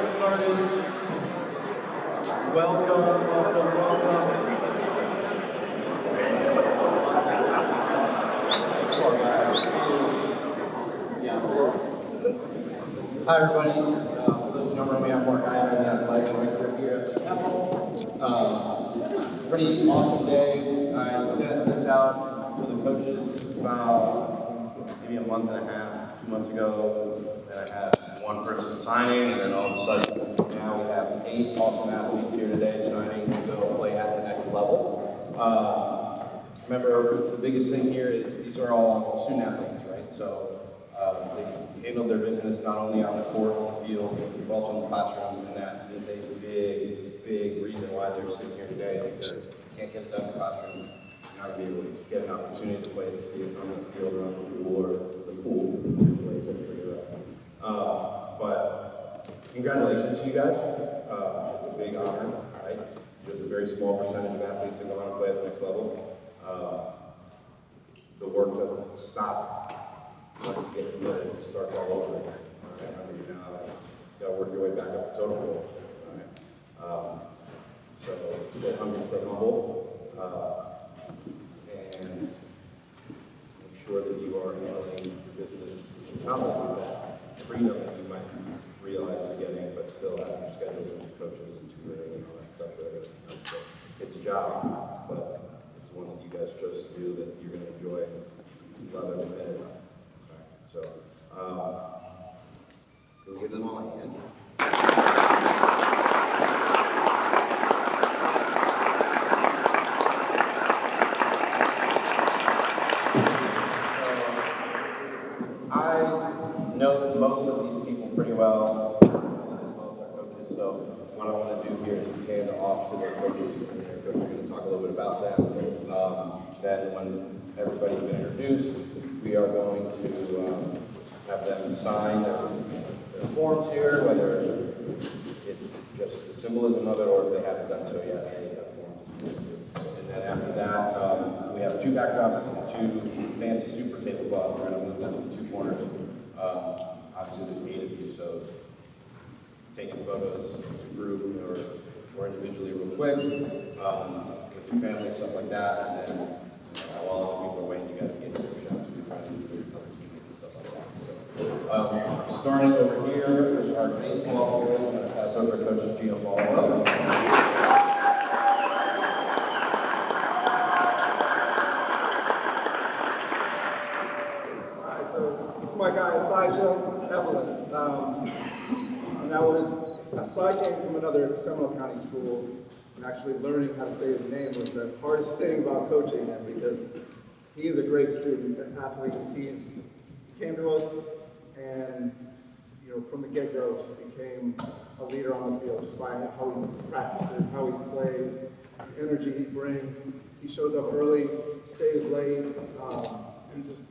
get started. Welcome. Hi everybody. For those who don't know me, I'm Mark. I'm the athletic director here at the Howell. Pretty awesome day. I sent this out to the coaches about maybe a month and a half, 2 months ago, and I had one person signing, and then all of a sudden, now we have 8 awesome athletes here today signing to go play at the next level. Remember, the biggest thing here is these are all student athletes, right? So they handled their business not only on the court, on the field, but also in the classroom, and that is a big reason why they're sitting here today, because you can't get it done in the classroom. You're not going to be able to get an opportunity to play on the field or on the pool or the pool. Blaize at Collura. But congratulations to you guys. It's a big honor, right? There's a very small percentage of athletes that go on to play at the next level. The work doesn't stop once you get good. You start all over again. Right? I mean, you got to work your way back up to total goal. Right? So stay hungry, stay humble, and make sure that you are handling your business not only with that freedom that you might realize you're getting, but still have your schedules and coaches and tutoring and all that stuff that are going to come. So it's a job, but it's one that you guys chose to do that you're going to enjoy and love every minute of. Right? So, can we give them all a hand? I know most of these people pretty well, as well as our coaches, so what I want to do here is hand off to their coaches, and their coaches are going to talk a little bit about them. Then when everybody's been introduced, we are going to have them sign their forms here, whether it's just the symbolism of it or if they haven't done so yet, they have forms. And then after that, we have 2 backdrops and 2 fancy super tablecloths. We're going to move them to 2 corners. Obviously, there's 8 of you, so taking photos as a group or individually real quick with your family, stuff like that. And then while other people are waiting, you guys get your shots with your friends and your other teammates and stuff like that. So, starting over here, there's our baseball boys. I'm going to pass over to Coach Volleyball. My guy Asijah, Evelyn. Asijah came from another Seminole County school, and actually learning how to say his name was the hardest thing about coaching him because he is a great student, an athlete. He came to us and, from the get-go just became a leader on the field just by how he practices, how he plays, the energy he brings. He shows up early, stays late.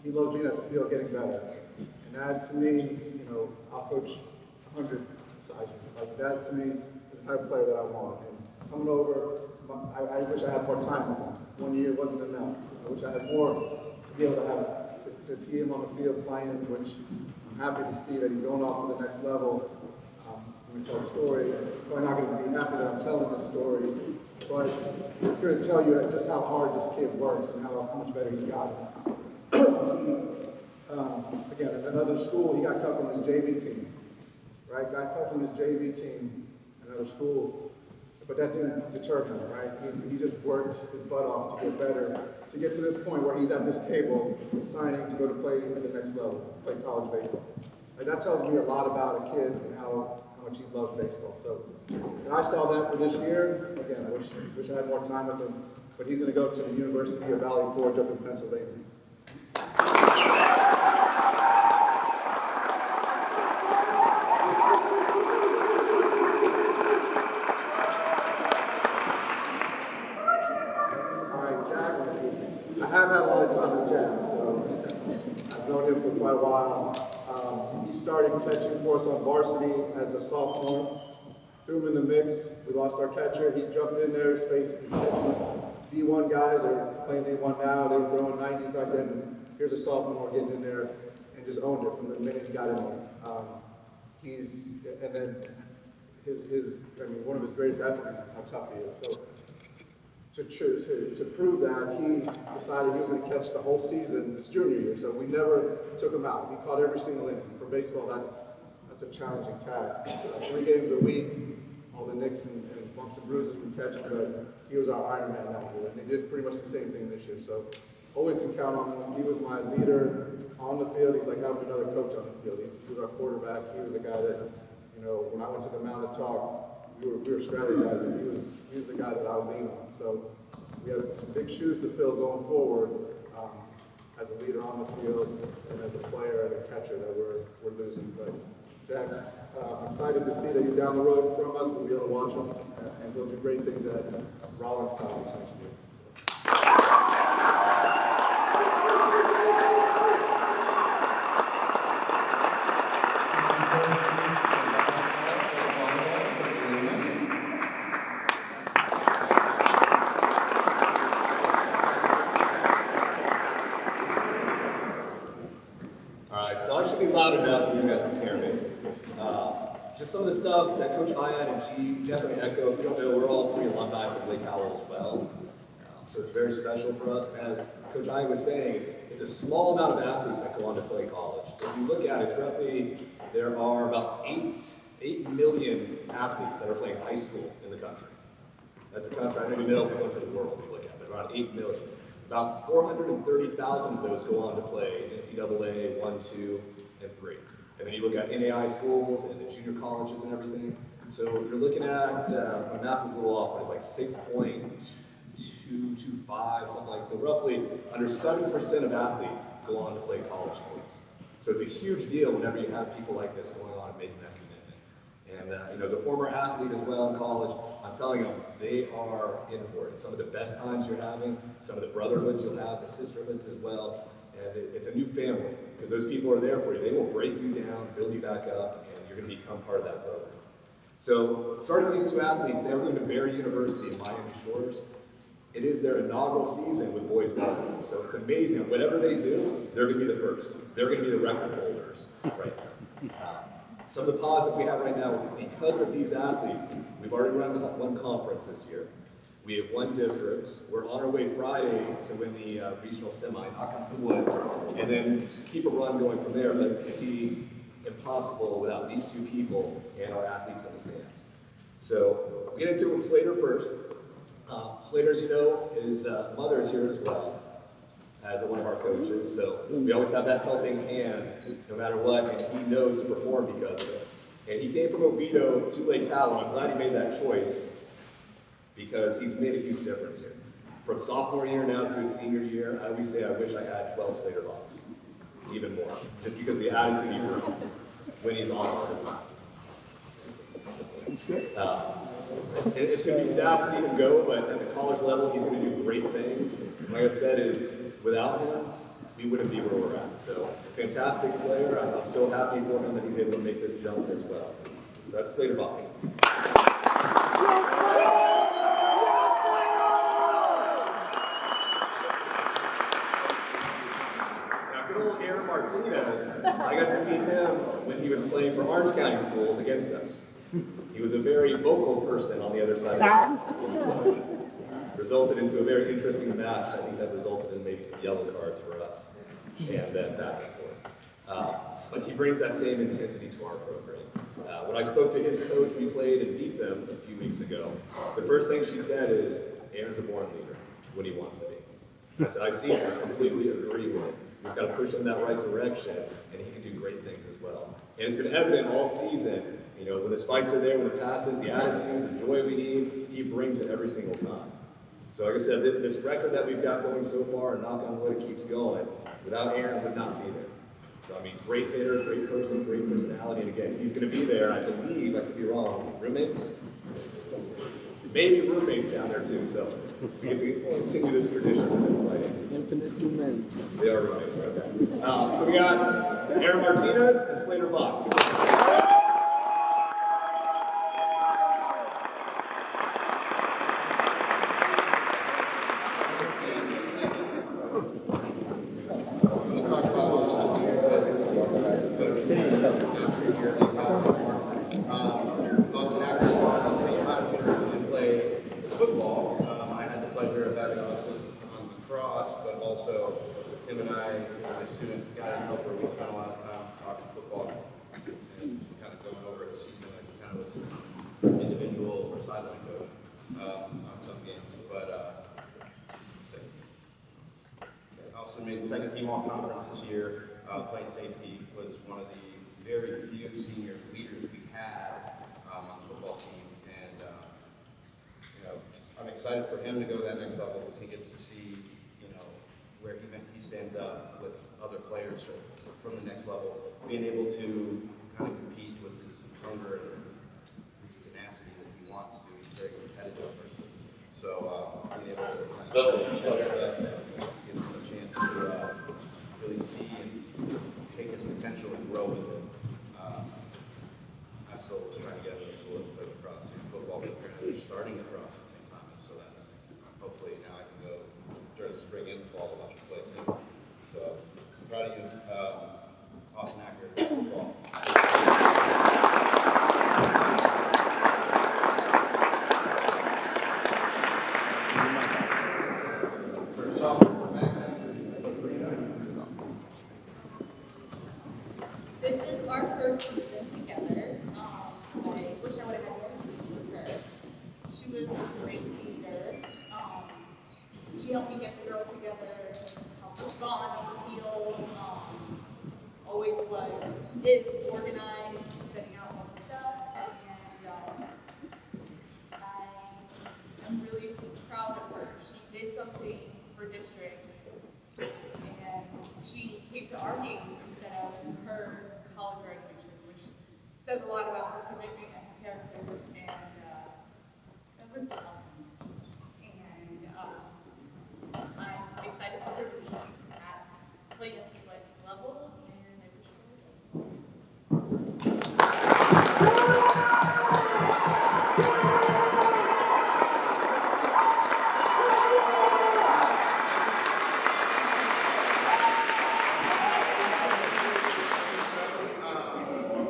He loves being at the field, getting better. And that to me, I'll coach 100 Asijahs. Like that to me is the type of player that I want. And coming over, I wish I had more time with him. 1 year wasn't enough. I wish I had more to be able to have to see him on the field playing, which I'm happy to see that he's going off to the next level. I'm going to tell a story. I'm not going to be happy that I'm telling this story, but it's going to tell you just how hard this kid works and how much better he's gotten. Again, at another school, he got cut from his JV team, right? Got cut from his JV team, another school, but that didn't deter him, right? He just worked his butt off to get better, to get to this point where he's at this table signing to go to play at the next level, play college baseball. Like, that tells me a lot about a kid and how much he loves baseball. So, and I saw that for this year. Again, I wish I had more time with him, but he's going to go to the University of Valley Forge up in Pennsylvania. I have had a lot of time with Jax, so I've known him for quite a while. He started catching for us on varsity as a sophomore. Threw him in the mix. We lost our catcher. He jumped in there, he's catching D1 guys are playing D1 now. They were throwing 90s back then. Here's a sophomore getting in there and just owned it from the minute he got in there. And then one of his greatest attributes is how tough he is. So to prove that, he decided he was going to catch the whole season his junior year. So we never took him out. He caught every single inning. For baseball, that's a challenging task. 3 games a week, all the nicks and bumps and bruises from catching, but he was our Iron Man that year. And he did pretty much the same thing this year. So always can count on him. He was my leader on the field. He's like having another coach on the field. He was our quarterback. He was the guy that, when I went to the mound to talk, we were strategizing. He was the guy that I would lean on. So we have some big shoes to fill going forward as a leader on the field and as a player and a catcher that we're losing. But Jax, I'm excited to see that he's down the road from us. We'll be able to watch him and he'll do great things at Rollins College next year. Loud enough for you guys to hear me. Just some of the stuff that Coach Ion and Jeff and Echo, if you don't know, we're all 3 alumni from Lake Howell as well. So it's very special for us. And as Coach Ion was saying, it's a small amount of athletes that go on to play college. If you look at it, roughly there are about 8 million athletes that are playing high school in the country. That's a country, I don't even know if we go to the world you look at, but around 8 million. About 430,000 of those go on to play NCAA 1, 2, and 3. And then you look at NAI schools and the junior colleges and everything. So you're looking at, my math is a little off, but it's like 6.225, something like that. So roughly under 7% of athletes go on to play college sports. So it's a huge deal whenever you have people like this going on and making that commitment. And as a former athlete as well in college, I'm telling them, they are in for it. Some of the best times you're having, some of the brotherhoods you'll have, the sisterhoods as well. And it's a new family, because those people are there for you. They will break you down, build you back up, and you're going to become part of that program. So, starting these 2 athletes, they are going to Barry University in Miami Shores. It is their inaugural season with boys volleyball. So it's amazing. Whatever they do, they're going to be the first. They're going to be the record holders right now. Some of the positive we have right now, because of these athletes, we've already run 1 conference this year. We have 1 district. We're on our way Friday to win the regional semi, knock on some wood, and then keep a run going from there. But it'd be impossible without these 2 people and our athletes in the stands. So we'll get into it with Slater first. Slater, as you know, his mother is here as well as one of our coaches. So we always have that helping hand no matter what, and he knows to perform because of it. And he came from Oviedo to Lake Howell. I'm glad he made that choice, because he's made a huge difference here. From sophomore year now to his senior year, I always say I wish I had 12 Slater Vachs, even more, just because of the attitude he brings when he's on all the time. It's going to be sad to see him go, but at the college level, he's going to do great things. Like I said, without him, we wouldn't be where we're at. So, fantastic player. I'm so happy for him that he's able to make this jump as well. So that's Slater Vach. Martinez, I got to meet him when he was playing for Orange County schools against us. He was a very vocal person on the other side of the field. Resulted into a very interesting match. I think that resulted in maybe some yellow cards for us, and then back and forth. But he brings that same intensity to our program. When I spoke to his coach, we played and beat them a few weeks ago. The first thing she said is, Aaron's a born leader when he wants to be. I said, I see him, I completely agree with him. He's got to push him in that right direction, and he can do great things as well. And it's been evident all season, when the spikes are there, when the passes, the attitude, the joy we need, he brings it every single time. So like I said, this record that we've got going so far, and knock on wood, it keeps going. Without Aaron, would not be there. So great hitter, great person, great personality, and again, he's going to be there, I believe, I could be wrong, roommates? Maybe roommates down there too, so we get to continue this tradition of them playing. Infinite 2 men. They are roommates, okay. So we got Aaron Martinez and Slater Vach. Both an kind of was individual sideline coach on some games. But also made second team all conference this year. Playing safety, was one of the very few senior leaders we had on the football team, and I'm excited for him to go to that next level because he gets to see where he stands up with other players from the next level, being able to kind of compete with his hunger and his tenacity that he wants to. He's a very competitive person. So being able to kind of gives him a chance to really see and take his potential and grow with it. I still was trying to get him to school and play lacrosse and football, but apparently they're starting lacrosse at the same time. So that's hopefully now I can go during the spring and fall to watch him play too. So I'm proud of you, Austin Acker, football. This is our first season together. I wish I would have had more seasons with her. She was a great leader. She helped me get the girls together, helped us bond on the field. Always is organized, setting out all the stuff, and I'm really proud of her. She did something for district, and she came to our game instead of her college graduation, which says a lot about her commitment and her character, and that was awesome. And I'm excited for her to be play at the next level, and I wish her well.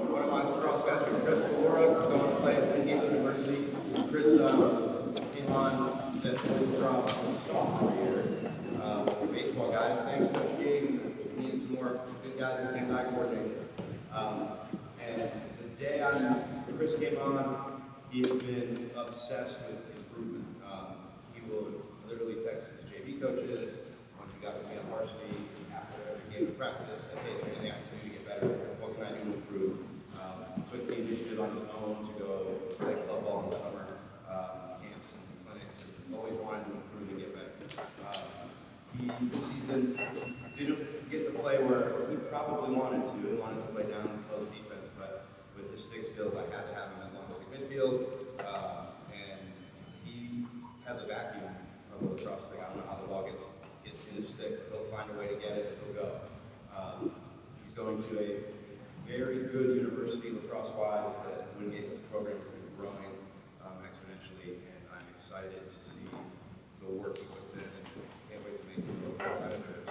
One of my lacrosse guys from Collura, going to play at Wingate University. Chris came on that lacrosse sophomore year. Baseball guy. Thanks, Coach G. We need some more good guys in hand-eye coordination. And the day Chris came on, he has been obsessed with improvement. He will literally text his JV coaches once he got with me on varsity after every game of practice. Hey, is there anything I can do to get better? What can I do to improve? Took the initiative on his own to go play club ball in the summer, camps and clinics, and always wanted to improve and get better. This season didn't get to play where he probably wanted to. He wanted to play down close defense, but with his stick skills, I had to have him at long stick midfield. And he has a vacuum of the lacrosse stick. I don't know how the ball gets in his stick. He'll find a way to get it. He'll go. He's going to a very good university lacrosse-wise. That Wingate's program has been growing exponentially, and I'm excited to see the work he puts in. And can't wait to make some real competitors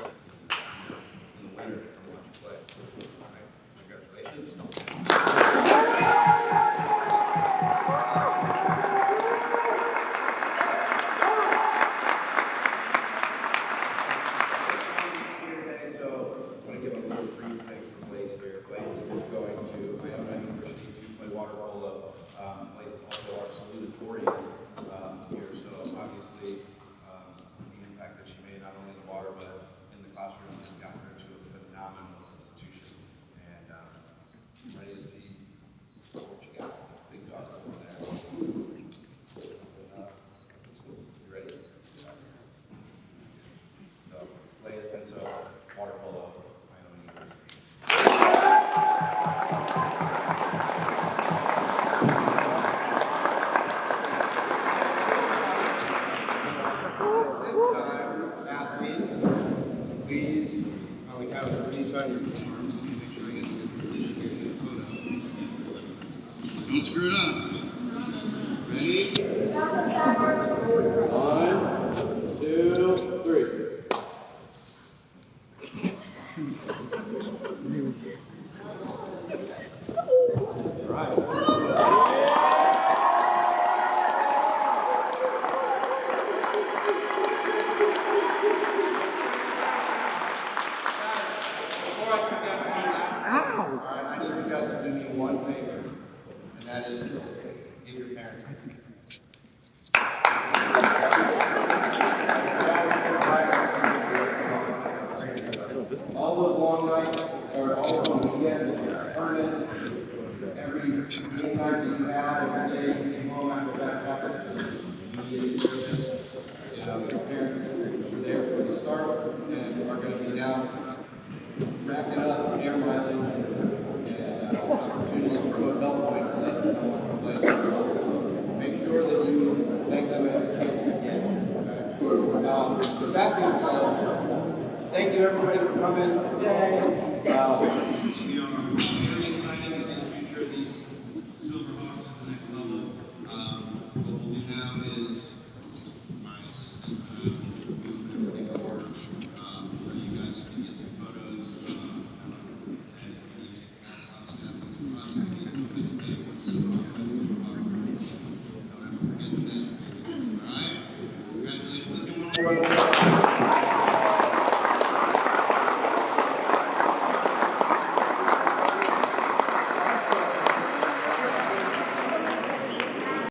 in the winter to come watch you play. All right, congratulations. So I want to give a little brief thing for Blaize here. Blaize is going to Iona University to play water polo. Blaize is also our salutatorian here, so obviously the impact that she made not only in the water but in the classroom has got her to a phenomenal institution. And I'm ready to see what you got. Big dogs over there. You ready? So, Blaize, Penso, water polo, Iona University. This time, athletes, please, we have a release on your form. Make sure I get a good position here in the photo. Don't screw it up. Ready? 1, 2, 3. All right. Before I forget one last thing, all right, I need you guys to do me one favor, and that is Give your parents. All those long nights, or all those weekends, tournaments, every game night that you have, every day you came home after that practice, your parents were there for the start and are going to be now wrapping up air mileage and opportunities for hotel points so that you can play. Make sure that you thank them as kids again. With that being said, thank you everybody for coming today.